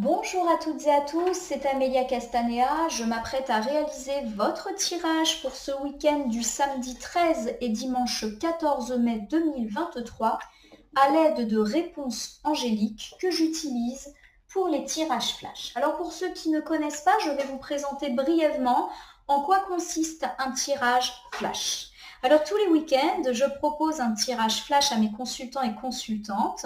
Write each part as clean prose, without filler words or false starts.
Bonjour à toutes et à tous, c'est Amélia Castanea. Je m'apprête à réaliser votre tirage pour ce week-end du samedi 13 et dimanche 14 mai 2023 à l'aide de réponses angéliques que j'utilise pour les tirages flash. Alors pour ceux qui ne connaissent pas, je vais vous présenter brièvement en quoi consiste un tirage flash. Alors tous les week-ends, je propose un tirage flash à mes consultants et consultantes.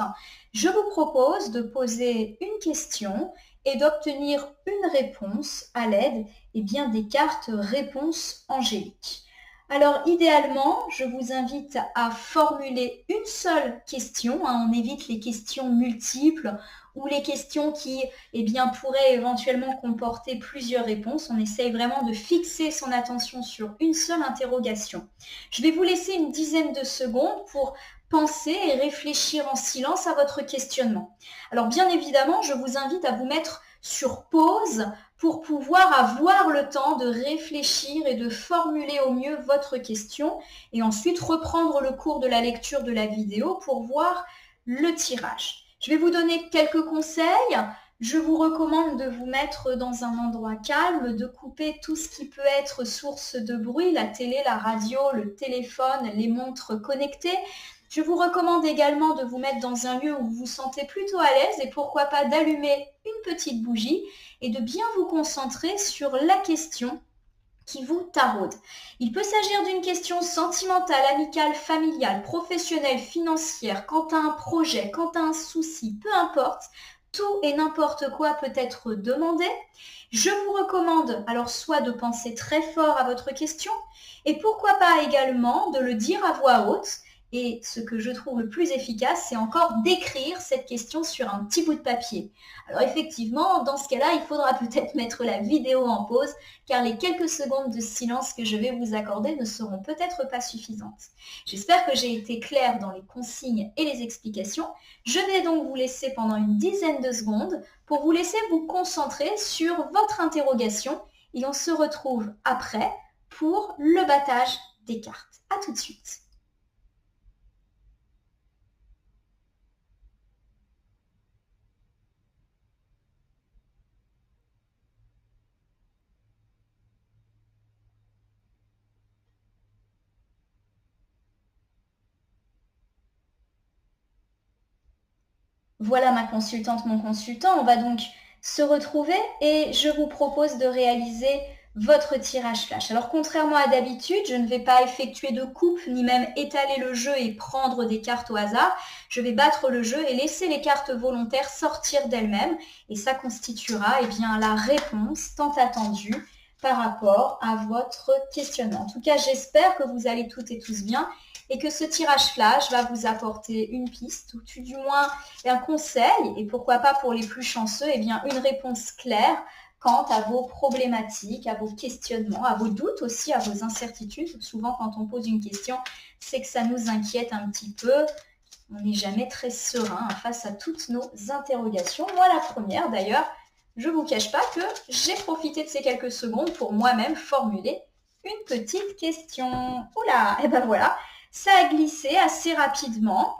Je vous propose de poser une question et d'obtenir une réponse à l'aide des cartes réponses angéliques. Alors idéalement, je vous invite à formuler une seule question. On évite les questions multiples ou les questions qui pourraient éventuellement comporter plusieurs réponses. On essaye vraiment de fixer son attention sur une seule interrogation. Je vais vous laisser une dizaine de secondes pour penser et réfléchir en silence à votre questionnement. Alors bien évidemment, je vous invite à vous mettre sur pause pour pouvoir avoir le temps de réfléchir et de formuler au mieux votre question et ensuite reprendre le cours de la lecture de la vidéo pour voir le tirage. Je vais vous donner quelques conseils. Je vous recommande de vous mettre dans un endroit calme, de couper tout ce qui peut être source de bruit, la télé, la radio, le téléphone, les montres connectées. Je vous recommande également de vous mettre dans un lieu où vous vous sentez plutôt à l'aise et pourquoi pas d'allumer une petite bougie et de bien vous concentrer sur la question qui vous taraude. Il peut s'agir d'une question sentimentale, amicale, familiale, professionnelle, financière, quant à un projet, quant à un souci, peu importe. Tout et n'importe quoi peut être demandé. Je vous recommande alors soit de penser très fort à votre question et pourquoi pas également de le dire à voix haute. Et ce que je trouve le plus efficace, c'est encore d'écrire cette question sur un petit bout de papier. Alors effectivement, dans ce cas-là, il faudra peut-être mettre la vidéo en pause, car les quelques secondes de silence que je vais vous accorder ne seront peut-être pas suffisantes. J'espère que j'ai été claire dans les consignes et les explications. Je vais donc vous laisser pendant une dizaine de secondes pour vous laisser vous concentrer sur votre interrogation et on se retrouve après pour le battage des cartes. À tout de suite. Voilà ma consultante, mon consultant. On va donc se retrouver et je vous propose de réaliser votre tirage flash. Alors contrairement à d'habitude, je ne vais pas effectuer de coupe ni même étaler le jeu et prendre des cartes au hasard. Je vais battre le jeu et laisser les cartes volontaires sortir d'elles-mêmes et ça constituera la réponse tant attendue par rapport à votre questionnement. En tout cas, j'espère que vous allez toutes et tous bien et que ce tirage flash va vous apporter une piste ou tout du moins un conseil et pourquoi pas pour les plus chanceux, une réponse claire quant à vos problématiques, à vos questionnements, à vos doutes aussi, à vos incertitudes. Souvent, quand on pose une question, c'est que ça nous inquiète un petit peu. On n'est jamais très serein face à toutes nos interrogations. Moi, la première, d'ailleurs, je ne vous cache pas que j'ai profité de ces quelques secondes pour moi-même formuler une petite question. Oula, et ben voilà, ça a glissé assez rapidement.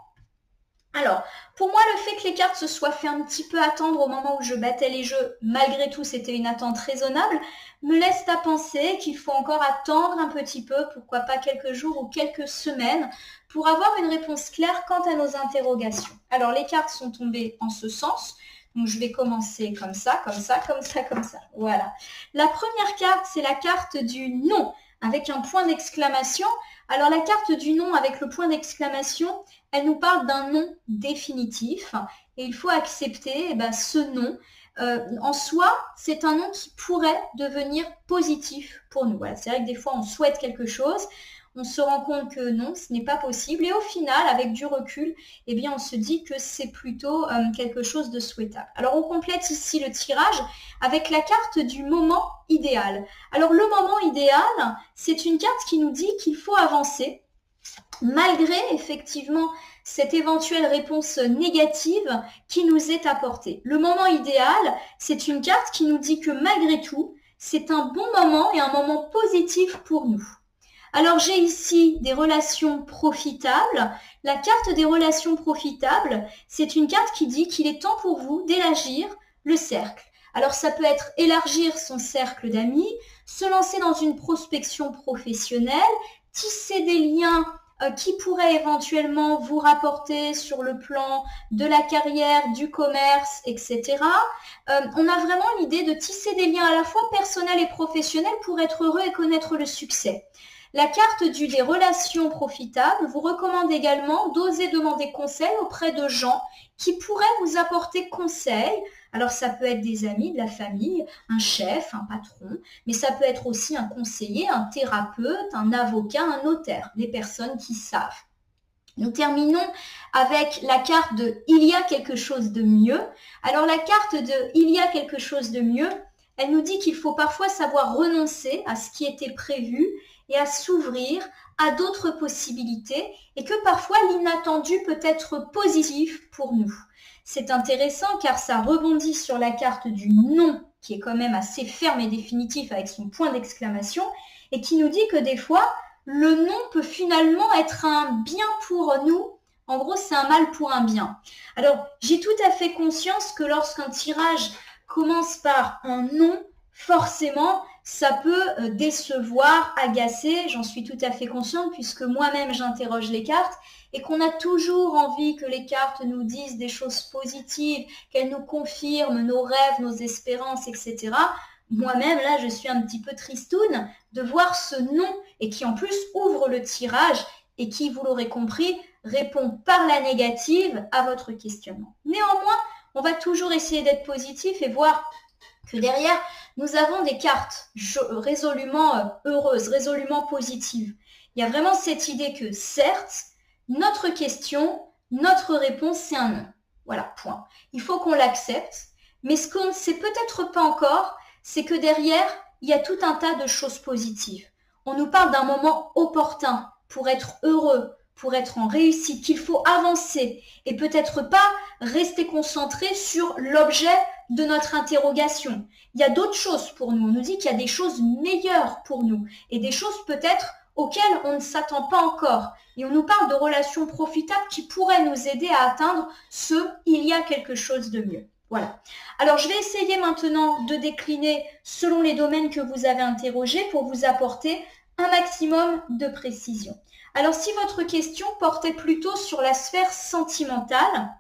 Alors, pour moi, le fait que les cartes se soient fait un petit peu attendre au moment où je battais les jeux, malgré tout, c'était une attente raisonnable, me laisse à penser qu'il faut encore attendre un petit peu, pourquoi pas quelques jours ou quelques semaines, pour avoir une réponse claire quant à nos interrogations. Alors, les cartes sont tombées en ce sens. Donc, je vais commencer comme ça, comme ça, comme ça, comme ça. Voilà. La première carte, c'est la carte du non, avec un point d'exclamation. Alors, la carte du non avec le point d'exclamation, elle nous parle d'un non définitif et il faut accepter ce non. En soi, c'est un non qui pourrait devenir positif pour nous. Voilà, c'est vrai que des fois, on souhaite quelque chose, on se rend compte que non, ce n'est pas possible. Et au final, avec du recul, on se dit que c'est plutôt quelque chose de souhaitable. Alors, on complète ici le tirage avec la carte du moment idéal. Alors, le moment idéal, c'est une carte qui nous dit qu'il faut avancer malgré effectivement cette éventuelle réponse négative qui nous est apportée. Le moment idéal, c'est une carte qui nous dit que malgré tout, c'est un bon moment et un moment positif pour nous. Alors j'ai ici des relations profitables. La carte des relations profitables, c'est une carte qui dit qu'il est temps pour vous d'élargir le cercle. Alors ça peut être élargir son cercle d'amis, se lancer dans une prospection professionnelle, tisser des liens qui pourraient éventuellement vous rapporter sur le plan de la carrière, du commerce, etc. On a vraiment l'idée de tisser des liens à la fois personnels et professionnels pour être heureux et connaître le succès. La carte des relations profitables vous recommande également d'oser demander conseil auprès de gens qui pourraient vous apporter conseil. Alors ça peut être des amis, de la famille, un chef, un patron, mais ça peut être aussi un conseiller, un thérapeute, un avocat, un notaire, des personnes qui savent. Nous terminons avec la carte de « Il y a quelque chose de mieux ». Alors la carte de « Il y a quelque chose de mieux », elle nous dit qu'il faut parfois savoir renoncer à ce qui était prévu et à s'ouvrir à d'autres possibilités et que parfois l'inattendu peut être positif pour nous. C'est intéressant car ça rebondit sur la carte du non qui est quand même assez ferme et définitif avec son point d'exclamation et qui nous dit que des fois, le non peut finalement être un bien pour nous. En gros, c'est un mal pour un bien. Alors, j'ai tout à fait conscience que lorsqu'un tirage commence par un non, forcément, ça peut décevoir, agacer, j'en suis tout à fait consciente puisque moi-même j'interroge les cartes et qu'on a toujours envie que les cartes nous disent des choses positives, qu'elles nous confirment nos rêves, nos espérances, etc. Moi-même, là, je suis un petit peu tristoune de voir ce non et qui en plus ouvre le tirage et qui, vous l'aurez compris, répond par la négative à votre questionnement. Néanmoins, on va toujours essayer d'être positif et voir que derrière, nous avons des cartes résolument heureuses, résolument positives. Il y a vraiment cette idée que certes, notre question, notre réponse, c'est un non. Voilà, point. Il faut qu'on l'accepte, mais ce qu'on ne sait peut-être pas encore, c'est que derrière, il y a tout un tas de choses positives. On nous parle d'un moment opportun pour être heureux, pour être en réussite, qu'il faut avancer et peut-être pas rester concentré sur l'objet de notre interrogation. Il y a d'autres choses pour nous. On nous dit qu'il y a des choses meilleures pour nous et des choses peut-être auxquelles on ne s'attend pas encore. Et on nous parle de relations profitables qui pourraient nous aider à atteindre ce « il y a quelque chose de mieux ». Voilà. Alors, je vais essayer maintenant de décliner selon les domaines que vous avez interrogés pour vous apporter un maximum de précision. Alors, si votre question portait plutôt sur la sphère sentimentale,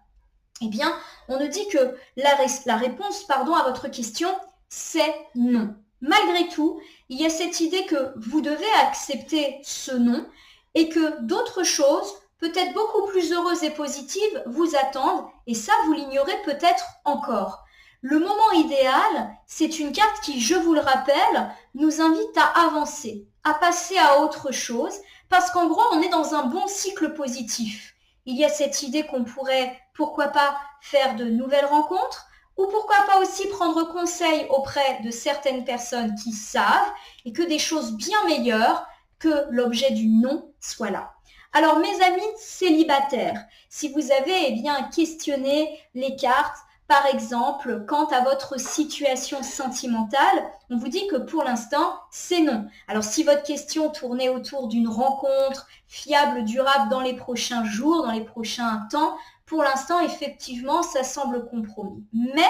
eh bien, on nous dit que la réponse à votre question, c'est non. Malgré tout, il y a cette idée que vous devez accepter ce non et que d'autres choses, peut-être beaucoup plus heureuses et positives, vous attendent et ça, vous l'ignorez peut-être encore. Le moment idéal, c'est une carte qui, je vous le rappelle, nous invite à avancer, à passer à autre chose, parce qu'en gros, on est dans un bon cycle positif. Il y a cette idée qu'on pourrait, pourquoi pas, faire de nouvelles rencontres, ou pourquoi pas aussi prendre conseil auprès de certaines personnes qui savent et que des choses bien meilleures que l'objet du non soient là. Alors mes amis célibataires, si vous avez questionné les cartes, par exemple, quant à votre situation sentimentale, on vous dit que pour l'instant, c'est non. Alors si votre question tournait autour d'une rencontre fiable, durable dans les prochains jours, dans les prochains temps, pour l'instant, effectivement, ça semble compromis. Mais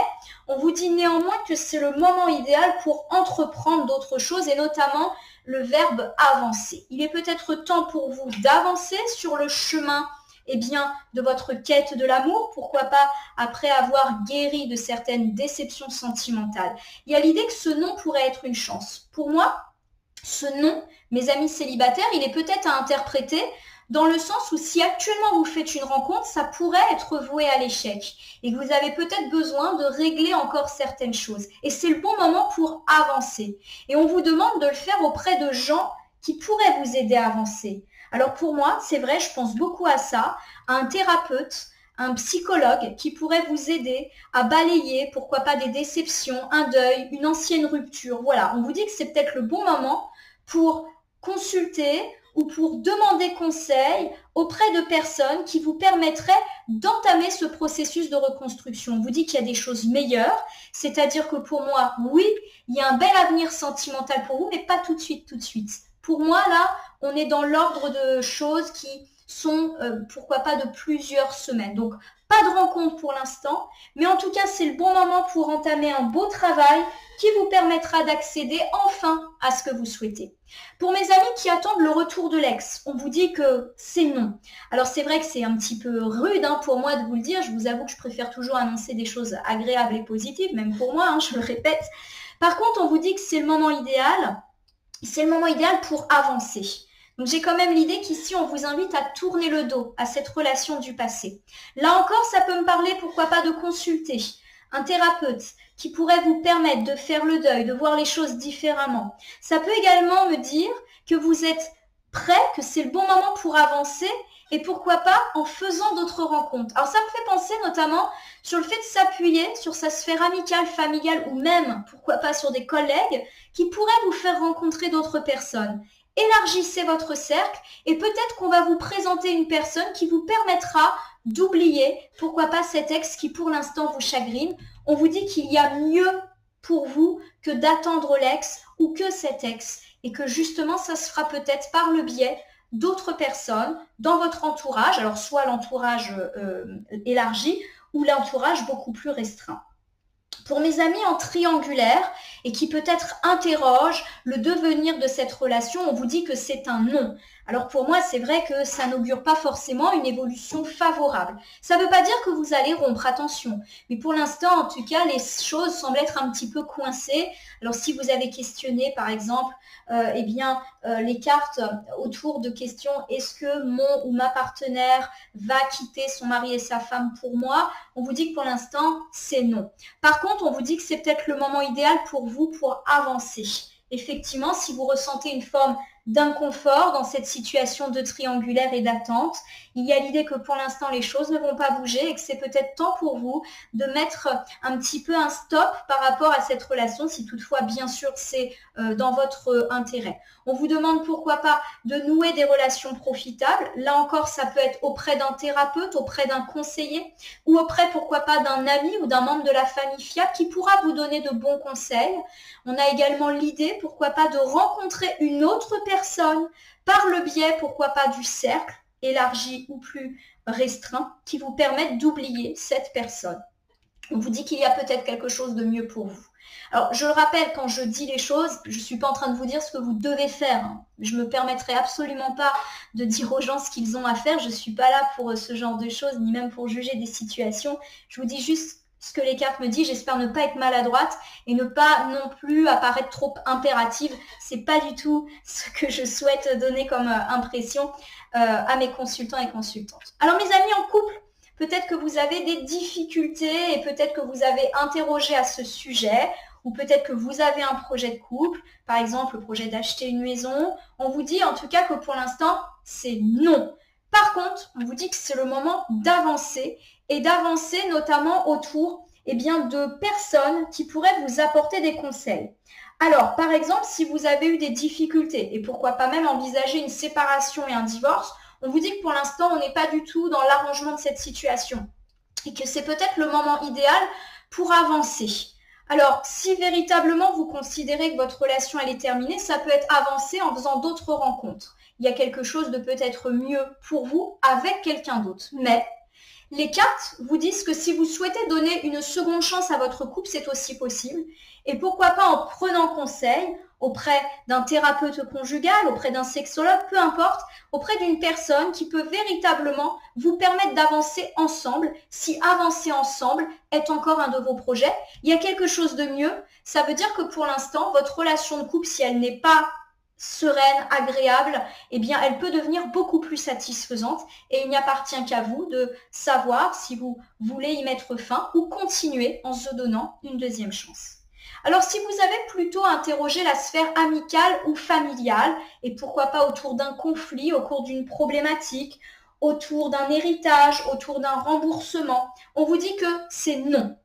on vous dit néanmoins que c'est le moment idéal pour entreprendre d'autres choses et notamment le verbe avancer. Il est peut-être temps pour vous d'avancer sur le chemin de votre quête de l'amour, pourquoi pas après avoir guéri de certaines déceptions sentimentales. Il y a l'idée que ce non pourrait être une chance. Pour moi, ce non, mes amis célibataires, il est peut-être à interpréter dans le sens où si actuellement vous faites une rencontre, ça pourrait être voué à l'échec et que vous avez peut-être besoin de régler encore certaines choses. Et c'est le bon moment pour avancer. Et on vous demande de le faire auprès de gens qui pourraient vous aider à avancer. Alors pour moi, c'est vrai, je pense beaucoup à ça, à un thérapeute, un psychologue qui pourrait vous aider à balayer, pourquoi pas des déceptions, un deuil, une ancienne rupture. Voilà, on vous dit que c'est peut-être le bon moment pour consulter ou pour demander conseil auprès de personnes qui vous permettraient d'entamer ce processus de reconstruction. On vous dit qu'il y a des choses meilleures, c'est-à-dire que pour moi, oui, il y a un bel avenir sentimental pour vous, mais pas tout de suite, tout de suite. Pour moi, là, on est dans l'ordre de choses qui sont, pourquoi pas, de plusieurs semaines. Donc, Pas de rencontre pour l'instant, mais en tout cas, c'est le bon moment pour entamer un beau travail qui vous permettra d'accéder enfin à ce que vous souhaitez. Pour mes amis qui attendent le retour de l'ex, on vous dit que c'est non. Alors c'est vrai que c'est un petit peu rude pour moi de vous le dire, je vous avoue que je préfère toujours annoncer des choses agréables et positives, même pour moi, je le répète. Par contre, on vous dit que c'est le moment idéal pour avancer. Donc j'ai quand même l'idée qu'ici, on vous invite à tourner le dos à cette relation du passé. Là encore, ça peut me parler, pourquoi pas, de consulter un thérapeute qui pourrait vous permettre de faire le deuil, de voir les choses différemment. Ça peut également me dire que vous êtes prêt, que c'est le bon moment pour avancer et pourquoi pas en faisant d'autres rencontres. Alors ça me fait penser notamment sur le fait de s'appuyer sur sa sphère amicale, familiale ou même, pourquoi pas, sur des collègues qui pourraient vous faire rencontrer d'autres personnes. Élargissez votre cercle et peut-être qu'on va vous présenter une personne qui vous permettra d'oublier, pourquoi pas, cet ex qui pour l'instant vous chagrine. On vous dit qu'il y a mieux pour vous que d'attendre l'ex ou que cet ex et que justement ça se fera peut-être par le biais d'autres personnes dans votre entourage, alors soit l'entourage élargi ou l'entourage beaucoup plus restreint. Pour mes amis en triangulaire et qui peut-être interrogent le devenir de cette relation, on vous dit que c'est un non. Alors pour moi, c'est vrai que ça n'augure pas forcément une évolution favorable. Ça ne veut pas dire que vous allez rompre, attention. Mais pour l'instant, en tout cas, les choses semblent être un petit peu coincées. Alors si vous avez questionné, par exemple, les cartes autour de questions « Est-ce que mon ou ma partenaire va quitter son mari et sa femme pour moi ?» On vous dit que pour l'instant, c'est non. Par contre, on vous dit que c'est peut-être le moment idéal pour vous pour avancer. Effectivement, si vous ressentez une forme d'inconfort dans cette situation de triangulaire et d'attente, il y a l'idée que pour l'instant les choses ne vont pas bouger et que c'est peut-être temps pour vous de mettre un petit peu un stop par rapport à cette relation, si toutefois bien sûr c'est dans votre intérêt. On vous demande pourquoi pas de nouer des relations profitables. Là encore, ça peut être auprès d'un thérapeute, auprès d'un conseiller ou auprès pourquoi pas d'un ami ou d'un membre de la famille fiable qui pourra vous donner de bons conseils. On a également l'idée, pourquoi pas, de rencontrer une autre personne par le biais, pourquoi pas, du cercle élargi ou plus restreint qui vous permette d'oublier cette personne. On vous dit qu'il y a peut-être quelque chose de mieux pour vous. Alors, je le rappelle, quand je dis les choses, je ne suis pas en train de vous dire ce que vous devez faire. Je ne me permettrai absolument pas de dire aux gens ce qu'ils ont à faire. Je ne suis pas là pour ce genre de choses, ni même pour juger des situations. Je vous dis juste ce que les cartes me disent. J'espère ne pas être maladroite et ne pas non plus apparaître trop impérative. C'est pas du tout ce que je souhaite donner comme impression à mes consultants et consultantes. Alors, mes amis en couple, peut-être que vous avez des difficultés et peut-être que vous avez interrogé à ce sujet ou peut-être que vous avez un projet de couple, par exemple le projet d'acheter une maison. On vous dit en tout cas que pour l'instant, c'est non. Par contre, on vous dit que c'est le moment d'avancer et d'avancer notamment autour de personnes qui pourraient vous apporter des conseils. Alors, par exemple, si vous avez eu des difficultés et pourquoi pas même envisager une séparation et un divorce, on vous dit que pour l'instant, on n'est pas du tout dans l'arrangement de cette situation et que c'est peut-être le moment idéal pour avancer. Alors, si véritablement vous considérez que votre relation elle est terminée, ça peut être avancer en faisant d'autres rencontres. Il y a quelque chose de peut-être mieux pour vous avec quelqu'un d'autre. Mais les cartes vous disent que si vous souhaitez donner une seconde chance à votre couple, c'est aussi possible. Et pourquoi pas en prenant conseil auprès d'un thérapeute conjugal, auprès d'un sexologue, peu importe, auprès d'une personne qui peut véritablement vous permettre d'avancer ensemble. Si avancer ensemble est encore un de vos projets, il y a quelque chose de mieux. Ça veut dire que pour l'instant, votre relation de couple, si elle n'est pas sereine, agréable, elle peut devenir beaucoup plus satisfaisante et il n'y appartient qu'à vous de savoir si vous voulez y mettre fin ou continuer en se donnant une deuxième chance. Alors, si vous avez plutôt interrogé la sphère amicale ou familiale, et pourquoi pas autour d'un conflit, au cours d'une problématique, autour d'un héritage, autour d'un remboursement, on vous dit que c'est non.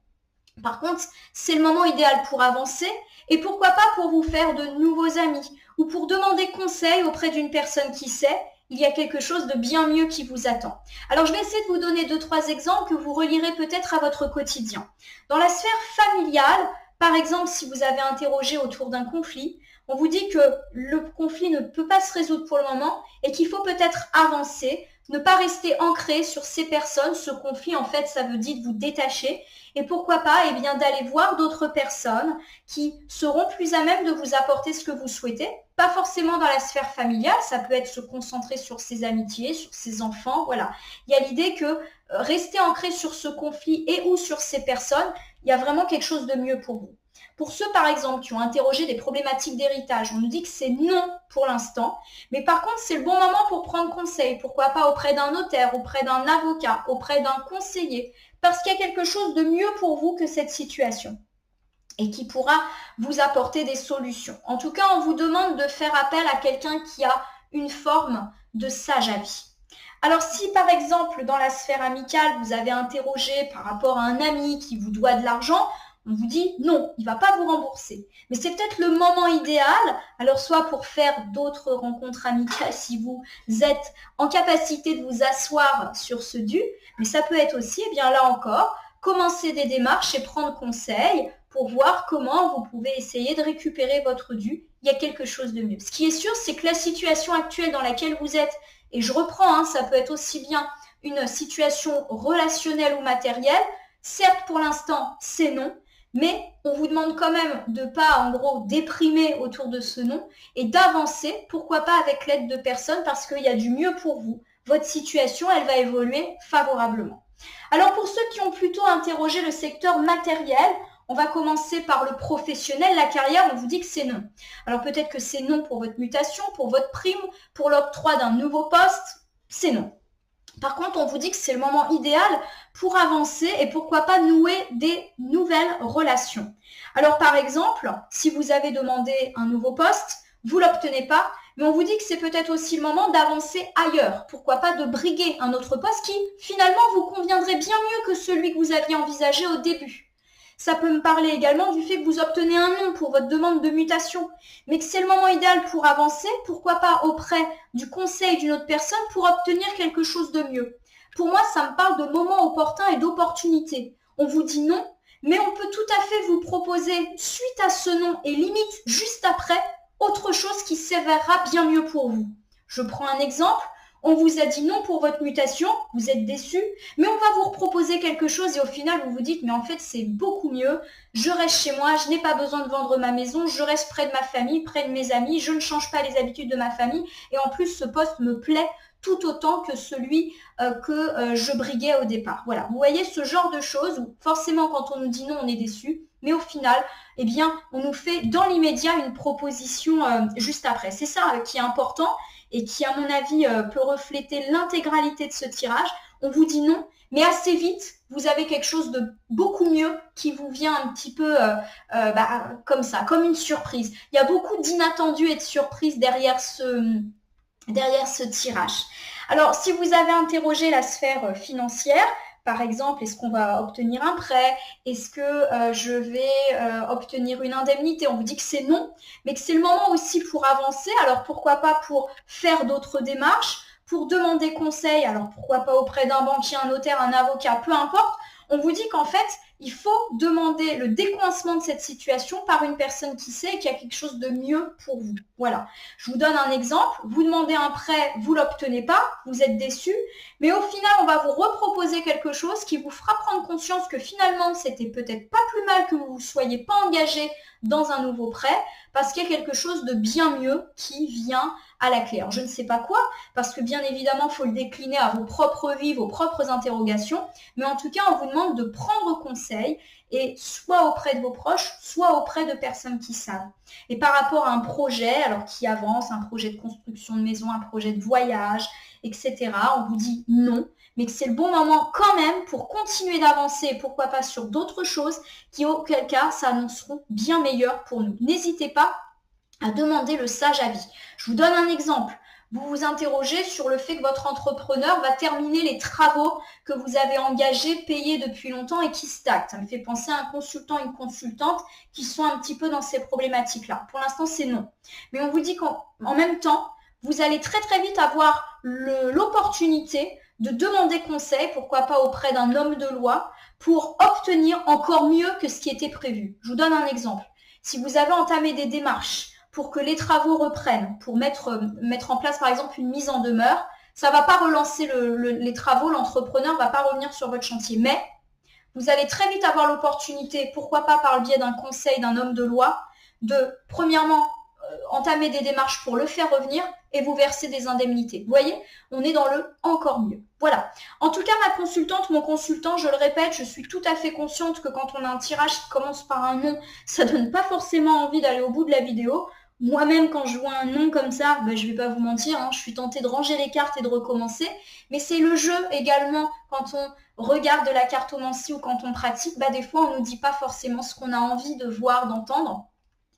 Par contre, c'est le moment idéal pour avancer, et pourquoi pas pour vous faire de nouveaux amis, ou pour demander conseil auprès d'une personne qui sait, il y a quelque chose de bien mieux qui vous attend. Alors, je vais essayer de vous donner 2-3 exemples que vous relierez peut-être à votre quotidien. Dans la sphère familiale, par exemple, si vous avez interrogé autour d'un conflit, on vous dit que le conflit ne peut pas se résoudre pour le moment et qu'il faut peut-être avancer Ne pas rester ancré sur ces personnes. Ce conflit, en fait, ça veut dire de vous détacher. Et pourquoi pas, eh bien, d'aller voir d'autres personnes qui seront plus à même de vous apporter ce que vous souhaitez. Pas forcément dans la sphère familiale, ça peut être se concentrer sur ses amitiés, sur ses enfants, voilà. Il y a l'idée que rester ancré sur ce conflit et ou sur ces personnes, il y a vraiment quelque chose de mieux pour vous. Pour ceux, par exemple, qui ont interrogé des problématiques d'héritage, on nous dit que c'est non pour l'instant, mais par contre, c'est le bon moment pour prendre conseil. Pourquoi pas auprès d'un notaire, auprès d'un avocat, auprès d'un conseiller, parce qu'il y a quelque chose de mieux pour vous que cette situation et qui pourra vous apporter des solutions. En tout cas, on vous demande de faire appel à quelqu'un qui a une forme de sage avis. Alors si par exemple dans la sphère amicale, vous avez interrogé par rapport à un ami qui vous doit de l'argent, on vous dit non, il ne va pas vous rembourser. Mais c'est peut-être le moment idéal, alors soit pour faire d'autres rencontres amicales si vous êtes en capacité de vous asseoir sur ce dû, mais ça peut être aussi, eh bien là encore, commencer des démarches et prendre conseil pour voir comment vous pouvez essayer de récupérer votre dû. Il y a quelque chose de mieux. Ce qui est sûr, c'est que la situation actuelle dans laquelle vous êtes, et je reprends, ça peut être aussi bien une situation relationnelle ou matérielle, certes pour l'instant c'est non, mais on vous demande quand même de ne pas en gros déprimer autour de ce non et d'avancer, pourquoi pas avec l'aide de personnes parce qu'il y a du mieux pour vous. Votre situation, elle va évoluer favorablement. Alors pour ceux qui ont plutôt interrogé le secteur matériel, on va commencer par le professionnel, la carrière, on vous dit que c'est non. Alors peut-être que c'est non pour votre mutation, pour votre prime, pour l'octroi d'un nouveau poste, c'est non. Par contre, on vous dit que c'est le moment idéal pour avancer et pourquoi pas nouer des nouvelles relations. Alors par exemple, si vous avez demandé un nouveau poste, vous ne l'obtenez pas, mais on vous dit que c'est peut-être aussi le moment d'avancer ailleurs. Pourquoi pas de briguer un autre poste qui finalement vous conviendrait bien mieux que celui que vous aviez envisagé au début. Ça peut me parler également du fait que vous obtenez un non pour votre demande de mutation, mais que c'est le moment idéal pour avancer, pourquoi pas auprès du conseil d'une autre personne pour obtenir quelque chose de mieux. Pour moi, ça me parle de moment opportun et d'opportunité. On vous dit non, mais on peut tout à fait vous proposer, suite à ce non et limite juste après, autre chose qui s'avérera bien mieux pour vous. Je prends un exemple. On vous a dit non pour votre mutation, vous êtes déçu, mais on va vous proposer quelque chose et au final vous vous dites mais en fait c'est beaucoup mieux, je reste chez moi, je n'ai pas besoin de vendre ma maison, je reste près de ma famille, près de mes amis, je ne change pas les habitudes de ma famille et en plus ce poste me plaît tout autant que celui que je briguais au départ. Voilà, vous voyez ce genre de choses où forcément quand on nous dit non on est déçu, mais au final, eh bien, on nous fait dans l'immédiat une proposition juste après. C'est ça qui est important et qui, à mon avis, peut refléter l'intégralité de ce tirage. On vous dit non, mais assez vite, vous avez quelque chose de beaucoup mieux qui vous vient un petit peu comme ça, comme une surprise. Il y a beaucoup d'inattendus et de surprises derrière ce tirage. Alors, si vous avez interrogé la sphère financière, par exemple, est-ce qu'on va obtenir un prêt? Est-ce que je vais obtenir une indemnité? On vous dit que c'est non, mais que c'est le moment aussi pour avancer. Alors, pourquoi pas pour faire d'autres démarches, pour demander conseil? Alors, pourquoi pas auprès d'un banquier, un notaire, un avocat, peu importe. On vous dit qu'en fait, il faut demander le décoincement de cette situation par une personne qui sait qu'il y a quelque chose de mieux pour vous. Voilà. Je vous donne un exemple. Vous demandez un prêt, vous ne l'obtenez pas, vous êtes déçu, mais au final, on va vous reproposer quelque chose qui vous fera prendre conscience que finalement, c'était peut-être pas plus mal que vous ne soyez pas engagé dans un nouveau prêt, parce qu'il y a quelque chose de bien mieux qui vient à la clé. Alors, je ne sais pas quoi, parce que bien évidemment, il faut le décliner à vos propres vies, vos propres interrogations, mais en tout cas, on vous demande de prendre conseil, et soit auprès de vos proches, soit auprès de personnes qui savent. Et par rapport à un projet, alors qui avance, un projet de construction de maison, un projet de voyage, etc., on vous dit non, mais que c'est le bon moment quand même pour continuer d'avancer et pourquoi pas sur d'autres choses qui, auquel cas, s'annonceront bien meilleures pour nous. N'hésitez pas à demander le sage avis. Je vous donne un exemple. Vous vous interrogez sur le fait que votre entrepreneur va terminer les travaux que vous avez engagés, payés depuis longtemps et qui stagnent. Ça me fait penser à un consultant, une consultante qui sont un petit peu dans ces problématiques-là. Pour l'instant, c'est non. Mais on vous dit qu'en même temps, vous allez très très vite avoir l'opportunité de demander conseil, pourquoi pas auprès d'un homme de loi, pour obtenir encore mieux que ce qui était prévu. Je vous donne un exemple. Si vous avez entamé des démarches pour que les travaux reprennent, pour mettre en place par exemple une mise en demeure, Ça ne va pas relancer les travaux, l'entrepreneur ne va pas revenir sur votre chantier. Mais vous allez très vite avoir l'opportunité, pourquoi pas par le biais d'un conseil d'un homme de loi, de premièrement entamer des démarches pour le faire revenir et vous verser des indemnités. Vous voyez, on est dans le encore mieux. Voilà. En tout cas, ma consultante, mon consultant, je le répète, je suis tout à fait consciente que quand on a un tirage qui commence par un nom, ça donne pas forcément envie d'aller au bout de la vidéo. Moi-même, quand je vois un nom comme ça, ben, je vais pas vous mentir, hein, je suis tentée de ranger les cartes et de recommencer. Mais c'est le jeu également, quand on regarde de la cartomancie ou quand on pratique, ben, des fois, on ne nous dit pas forcément ce qu'on a envie de voir, d'entendre.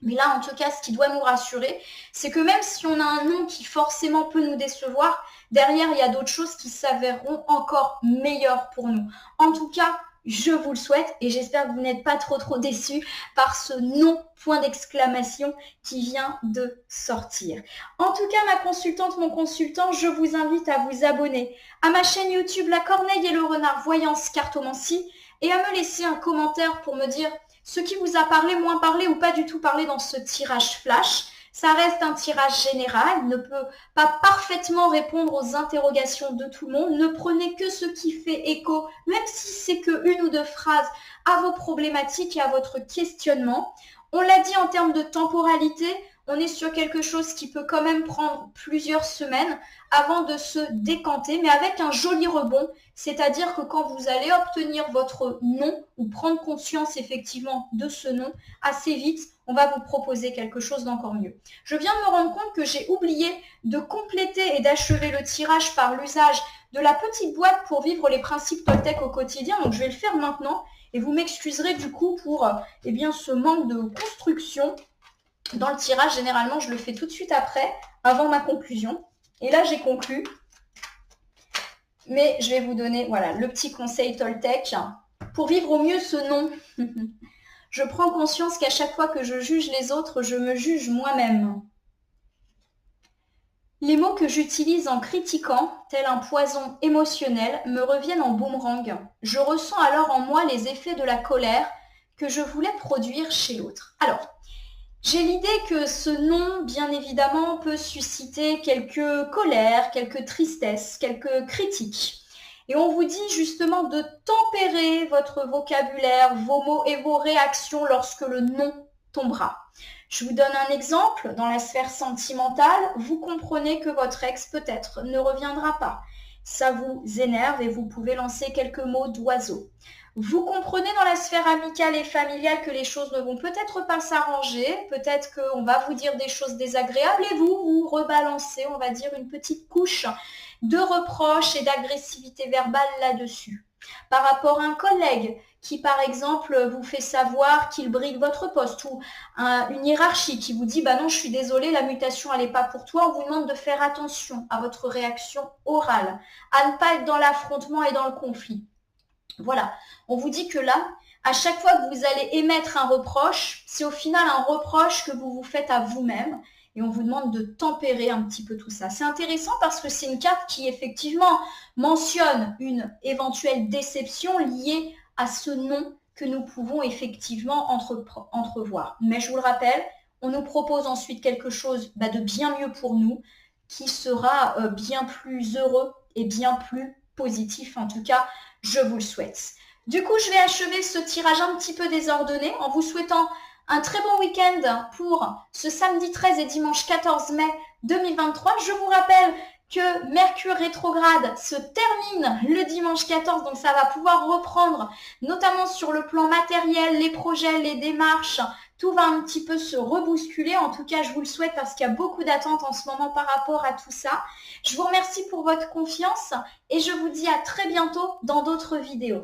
Mais là, en tout cas, ce qui doit nous rassurer, c'est que même si on a un nom qui forcément peut nous décevoir, derrière, il y a d'autres choses qui s'avéreront encore meilleures pour nous. En tout cas, je vous le souhaite et j'espère que vous n'êtes pas trop déçus par ce non point d'exclamation qui vient de sortir. En tout cas, ma consultante, mon consultant, je vous invite à vous abonner à ma chaîne YouTube La Corneille et le Renard Voyance Cartomancie et à me laisser un commentaire pour me dire ce qui vous a parlé, moins parlé ou pas du tout parlé dans ce tirage flash. Ça reste un tirage général, il ne peut pas parfaitement répondre aux interrogations de tout le monde. Ne prenez que ce qui fait écho, même si c'est que une ou deux phrases, à vos problématiques et à votre questionnement. On l'a dit en termes de temporalité, on est sur quelque chose qui peut quand même prendre plusieurs semaines avant de se décanter, mais avec un joli rebond, c'est-à-dire que quand vous allez obtenir votre nom ou prendre conscience effectivement de ce nom, assez vite, on va vous proposer quelque chose d'encore mieux. Je viens de me rendre compte que j'ai oublié de compléter et d'achever le tirage par l'usage de la petite boîte pour vivre les principes Toltec au quotidien, donc je vais le faire maintenant et vous m'excuserez du coup pour ce manque de construction. Dans le tirage, généralement, je le fais tout de suite après, avant ma conclusion. Et là, j'ai conclu. Mais je vais vous donner voilà, le petit conseil Toltec. Pour vivre au mieux ce nom, je prends conscience qu'à chaque fois que je juge les autres, je me juge moi-même. Les mots que j'utilise en critiquant, tel un poison émotionnel, me reviennent en boomerang. Je ressens alors en moi les effets de la colère que je voulais produire chez l'autre. Alors, j'ai l'idée que ce nom, bien évidemment, peut susciter quelques colères, quelques tristesses, quelques critiques. Et on vous dit justement de tempérer votre vocabulaire, vos mots et vos réactions lorsque le nom tombera. Je vous donne un exemple. Dans la sphère sentimentale, vous comprenez que votre ex peut-être ne reviendra pas. Ça vous énerve et vous pouvez lancer quelques mots d'oiseau. Vous comprenez dans la sphère amicale et familiale que les choses ne vont peut-être pas s'arranger, peut-être qu'on va vous dire des choses désagréables et vous rebalancez, on va dire, une petite couche de reproches et d'agressivité verbale là-dessus. Par rapport à un collègue qui, par exemple, vous fait savoir qu'il brigue votre poste ou une hiérarchie qui vous dit « bah non, je suis désolée, la mutation, elle n'est pas pour toi », on vous demande de faire attention à votre réaction orale, à ne pas être dans l'affrontement et dans le conflit. Voilà, on vous dit que là, à chaque fois que vous allez émettre un reproche, c'est au final un reproche que vous vous faites à vous-même et on vous demande de tempérer un petit peu tout ça. C'est intéressant parce que c'est une carte qui effectivement mentionne une éventuelle déception liée à ce nom que nous pouvons effectivement entrevoir. Mais je vous le rappelle, on nous propose ensuite quelque chose de bien mieux pour nous, qui sera bien plus heureux et bien plus positif. En tout cas, je vous le souhaite. Du coup, je vais achever ce tirage un petit peu désordonné en vous souhaitant un très bon week-end pour ce samedi 13 et dimanche 14 mai 2023. Je vous rappelle que Mercure rétrograde se termine le dimanche 14, donc ça va pouvoir reprendre, notamment sur le plan matériel, les projets, les démarches, tout va un petit peu se rebousculer. En tout cas, je vous le souhaite parce qu'il y a beaucoup d'attentes en ce moment par rapport à tout ça. Je vous remercie pour votre confiance et je vous dis à très bientôt dans d'autres vidéos.